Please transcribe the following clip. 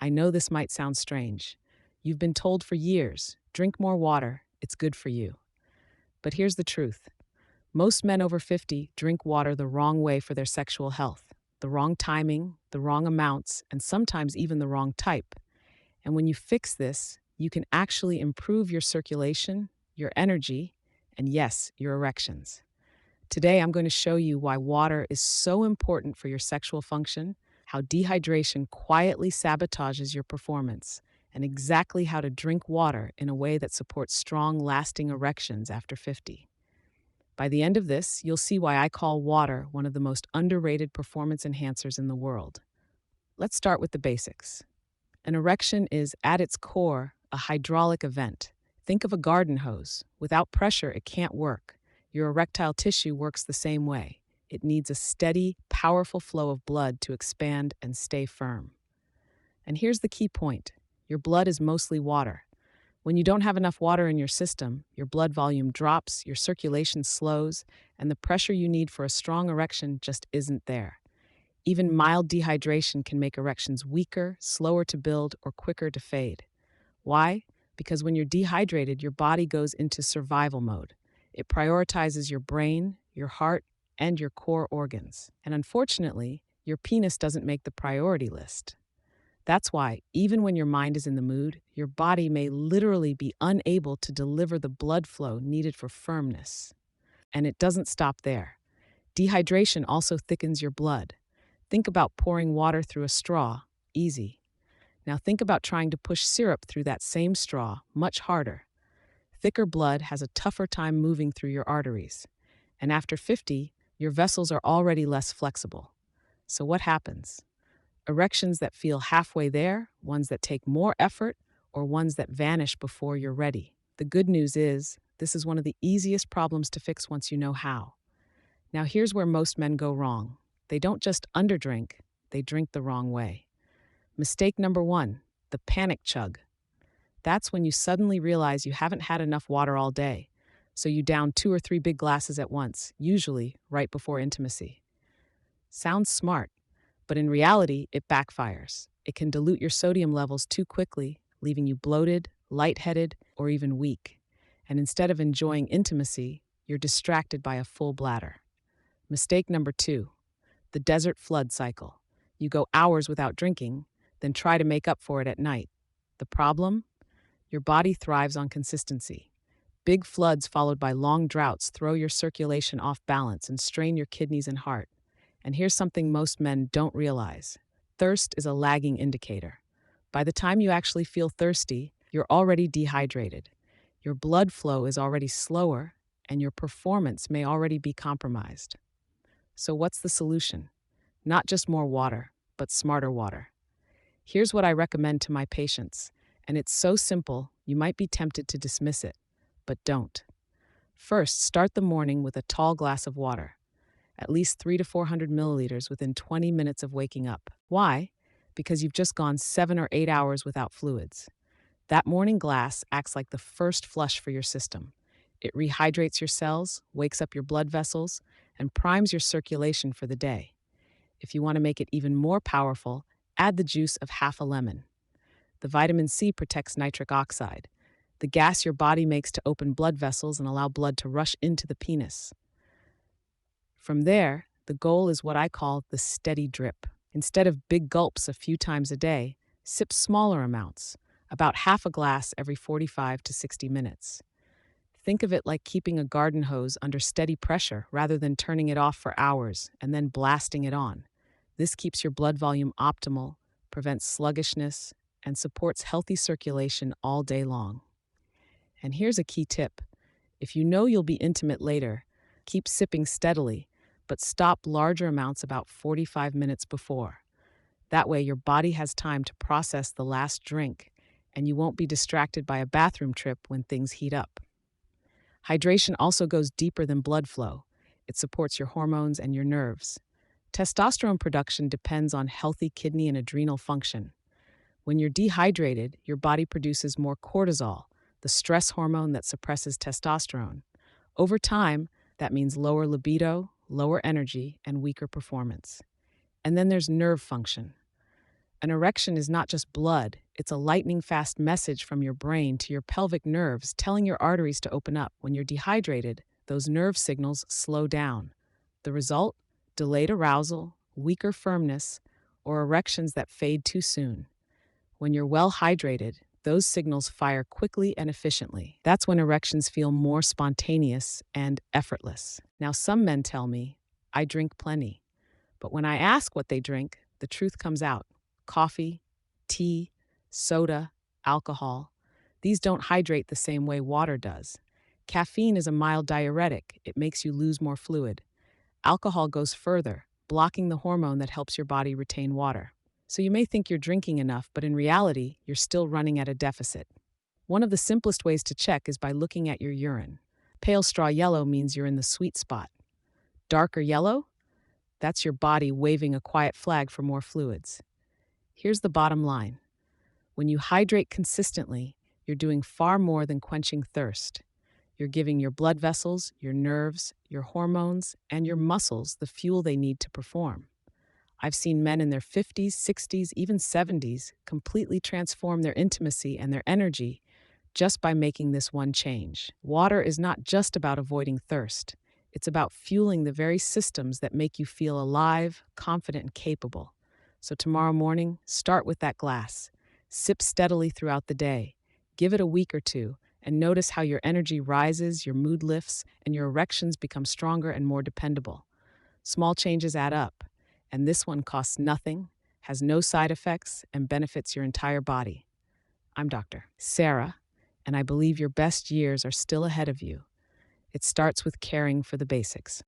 I know this might sound strange. You've been told for years, drink more water, it's good for you. But here's the truth. Most men over 50 drink water the wrong way for their sexual health. The wrong timing, the wrong amounts, and sometimes even the wrong type. And when you fix this, you can actually improve your circulation, your energy, and yes, your erections. Today, I'm going to show you why water is so important for your sexual function, how dehydration quietly sabotages your performance, and exactly how to drink water in a way that supports strong, lasting erections after 50. By the end of this, you'll see why I call water one of the most underrated performance enhancers in the world. Let's start with the basics. An erection is, at its core, a hydraulic event. Think of a garden hose. Without pressure, it can't work. Your erectile tissue works the same way. It needs a steady, powerful flow of blood to expand and stay firm. And here's the key point. Your blood is mostly water. When you don't have enough water in your system, your blood volume drops, your circulation slows, and the pressure you need for a strong erection just isn't there. Even mild dehydration can make erections weaker, slower to build, or quicker to fade. Why? Because when you're dehydrated, your body goes into survival mode. It prioritizes your brain, your heart, and your core organs. And unfortunately, your penis doesn't make the priority list. That's why, even when your mind is in the mood, your body may literally be unable to deliver the blood flow needed for firmness. And it doesn't stop there. Dehydration also thickens your blood. Think about pouring water through a straw. Easy. Now think about trying to push syrup through that same straw, much harder. Thicker blood has a tougher time moving through your arteries. And after 50, your vessels are already less flexible. So what happens? Erections that feel halfway there, ones that take more effort, or ones that vanish before you're ready. The good news is, this is one of the easiest problems to fix once you know how. Now here's where most men go wrong. They don't just underdrink, they drink the wrong way. Mistake number 1, the panic chug. That's when you suddenly realize you haven't had enough water all day, so you down 2 or 3 big glasses at once, usually right before intimacy. Sounds smart, but in reality, it backfires. It can dilute your sodium levels too quickly, leaving you bloated, lightheaded, or even weak. And instead of enjoying intimacy, you're distracted by a full bladder. Mistake number 2, the desert flood cycle. You go hours without drinking, then try to make up for it at night. The problem? Your body thrives on consistency. Big floods followed by long droughts throw your circulation off balance and strain your kidneys and heart. And here's something most men don't realize. Thirst is a lagging indicator. By the time you actually feel thirsty, you're already dehydrated. Your blood flow is already slower, and your performance may already be compromised. So what's the solution? Not just more water, but smarter water. Here's what I recommend to my patients, and it's so simple, you might be tempted to dismiss it, but don't. First, start the morning with a tall glass of water, at least 300 to 400 milliliters within 20 minutes of waking up. Why? Because you've just gone 7 or 8 hours without fluids. That morning glass acts like the first flush for your system. It rehydrates your cells, wakes up your blood vessels, and primes your circulation for the day. If you want to make it even more powerful, add the juice of half a lemon. The vitamin C protects nitric oxide, the gas your body makes to open blood vessels and allow blood to rush into the penis. From there, the goal is what I call the steady drip. Instead of big gulps a few times a day, sip smaller amounts, about half a glass every 45 to 60 minutes. Think of it like keeping a garden hose under steady pressure rather than turning it off for hours and then blasting it on. This keeps your blood volume optimal, prevents sluggishness, and supports healthy circulation all day long. And here's a key tip. If you know you'll be intimate later, keep sipping steadily, but stop larger amounts about 45 minutes before. That way your body has time to process the last drink, and you won't be distracted by a bathroom trip when things heat up. Hydration also goes deeper than blood flow. It supports your hormones and your nerves. Testosterone production depends on healthy kidney and adrenal function. When you're dehydrated, your body produces more cortisol, the stress hormone that suppresses testosterone. Over time, that means lower libido, lower energy, and weaker performance. And then there's nerve function. An erection is not just blood, it's a lightning fast message from your brain to your pelvic nerves telling your arteries to open up. When you're dehydrated, those nerve signals slow down. The result? Delayed arousal, weaker firmness, or erections that fade too soon. When you're well hydrated, those signals fire quickly and efficiently. That's when erections feel more spontaneous and effortless. Now, some men tell me, I drink plenty. But when I ask what they drink, the truth comes out. Coffee, tea, soda, alcohol. These don't hydrate the same way water does. Caffeine is a mild diuretic. It makes you lose more fluid. Alcohol goes further, blocking the hormone that helps your body retain water. So you may think you're drinking enough, but in reality, you're still running at a deficit. One of the simplest ways to check is by looking at your urine. Pale straw yellow means you're in the sweet spot. Darker yellow? That's your body waving a quiet flag for more fluids. Here's the bottom line. When you hydrate consistently, you're doing far more than quenching thirst. You're giving your blood vessels, your nerves, your hormones, and your muscles the fuel they need to perform. I've seen men in their 50s, 60s, even 70s completely transform their intimacy and their energy just by making this one change. Water is not just about avoiding thirst. It's about fueling the very systems that make you feel alive, confident, and capable. So tomorrow morning, start with that glass. Sip steadily throughout the day. Give it a week or two, and notice how your energy rises, your mood lifts, and your erections become stronger and more dependable. Small changes add up, and this one costs nothing, has no side effects, and benefits your entire body. I'm Dr. Sarah, and I believe your best years are still ahead of you. It starts with caring for the basics.